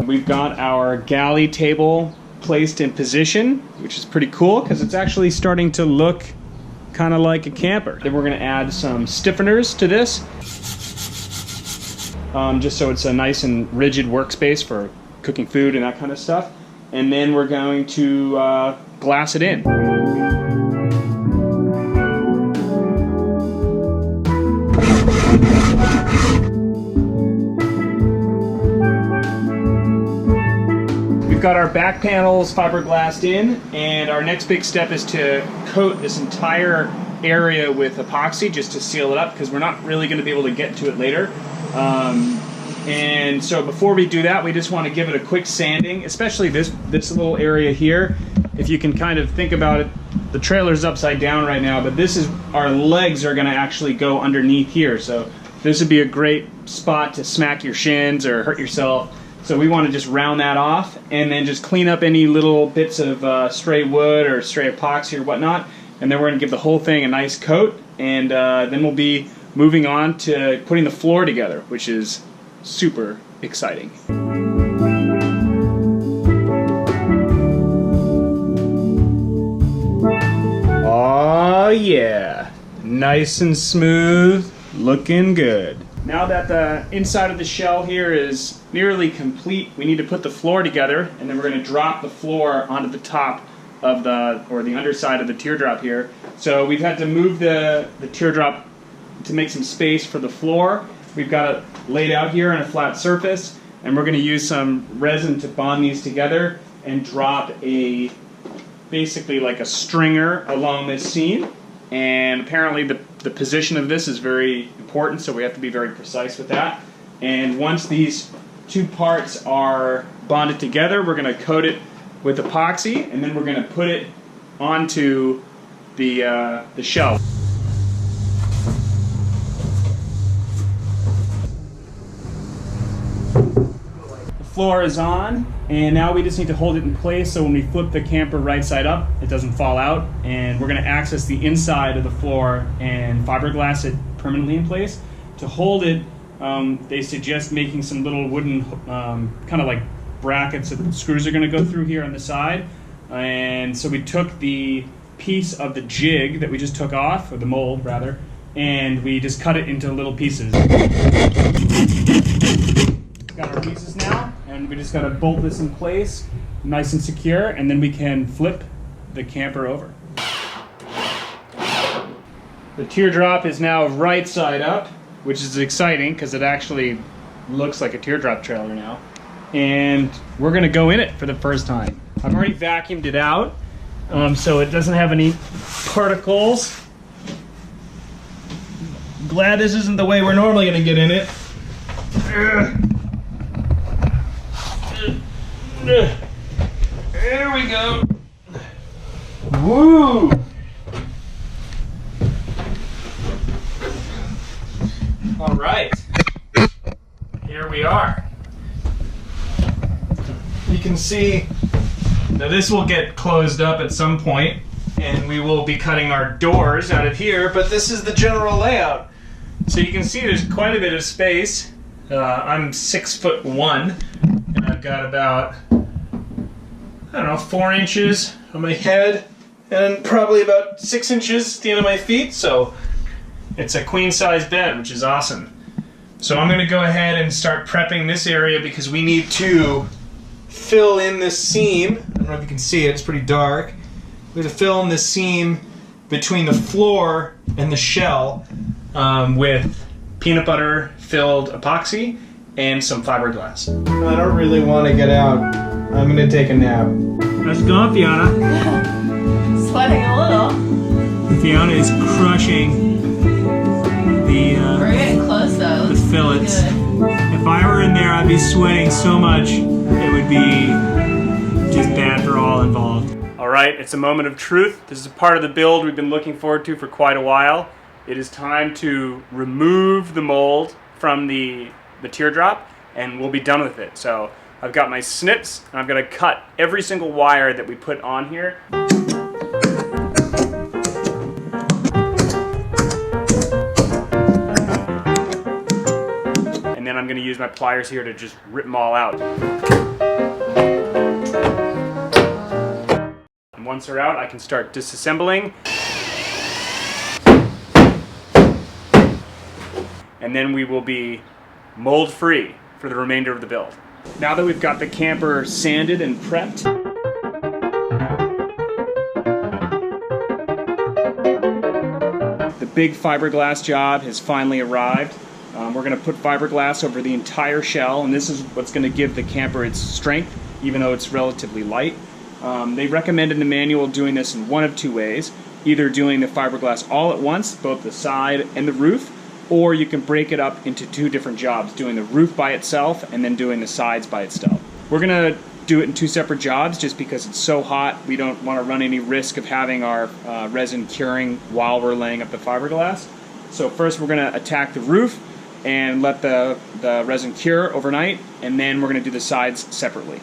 We've got our galley table placed in position, which is pretty cool because it's actually starting to look kind of like a camper. Then we're going to add some stiffeners to this, just so it's a nice and rigid workspace for cooking food and that kind of stuff. And then we're going to glass it in. We've got our back panels fiberglassed in, and our next big step is to coat this entire area with epoxy just to seal it up, because we're not really going to be able to get to it later. And so before we do that, we just want to give it a quick sanding, especially this little area here. If you can kind of think about it, the trailer's upside down right now, but this is, our legs are going to actually go underneath here. So this would be a great spot to smack your shins or hurt yourself. So we want to just round that off and then just clean up any little bits of stray wood or stray epoxy or whatnot. And then we're going to give the whole thing a nice coat, and then we'll be moving on to putting the floor together, which is super exciting. Oh yeah, nice and smooth, looking good. Now that the inside of the shell here is nearly complete, we need to put the floor together, and then we're going to drop the floor onto the top of the underside of the teardrop here. So we've had to move the teardrop to make some space for the floor. We've got it laid out here on a flat surface, and we're going to use some resin to bond these together and drop basically like a stringer along this seam. And apparently the position of this is very important, so we have to be very precise with that. And once these two parts are bonded together, we're going to coat it with epoxy, and then we're going to put it onto the shell. Floor is on, and now we just need to hold it in place so when we flip the camper right side up, it doesn't fall out. And we're going to access the inside of the floor and fiberglass it permanently in place. To hold it, they suggest making some little wooden kind of like brackets that the screws are going to go through here on the side. And so we took the piece of the jig that we just took off, or the mold rather, and we just cut it into little pieces. Got our pieces now, and we just got to bolt this in place nice and secure, and then we can flip the camper over. The teardrop is now right side up, which is exciting because it actually looks like a teardrop trailer now. And we're going to go in it for the first time. I've already vacuumed it out, so it doesn't have any particles. Glad this isn't the way we're normally going to get in it. There we go. Woo! All right. Here we are. You can see now this will get closed up at some point, and we will be cutting our doors out of here, but this is the general layout. So you can see there's quite a bit of space. I'm 6'1", and I've got about, I don't know, 4 inches on my head and probably about 6 inches at the end of my feet, so it's a queen size bed, which is awesome. So I'm going to go ahead and start prepping this area because we need to fill in this seam. I don't know if you can see it, it's pretty dark. We have to fill in this seam between the floor and the shell with peanut butter filled epoxy and some fiberglass. I don't really want to get out. I'm going to take a nap. How's it going, Fiona? Sweating a little. Fiona is crushing We're getting close though. the fillets. If I were in there, I'd be sweating so much it would be just bad for all involved. All right, it's a moment of truth. This is a part of the build we've been looking forward to for quite a while. It is time to remove the mold from the teardrop, and we'll be done with it. So I've got my snips, and I'm going to cut every single wire that we put on here. And then then I'm going to use my pliers here to just rip them all out. And once they're out, I can start disassembling. And then we will be mold free for the remainder of the build. Now that we've got the camper sanded and prepped, the big fiberglass job has finally arrived. We're going to put fiberglass over the entire shell, and this is what's going to give the camper its strength, even though it's relatively light. They recommend in the manual doing this in one of two ways, either doing the fiberglass all at once, both the side and the roof, or you can break it up into two different jobs, doing the roof by itself and then doing the sides by itself. We're going to do it in two separate jobs just because it's so hot. We don't want to run any risk of having our resin curing while we're laying up the fiberglass. So first we're going to attack the roof and let the resin cure overnight, and then we're going to do the sides separately.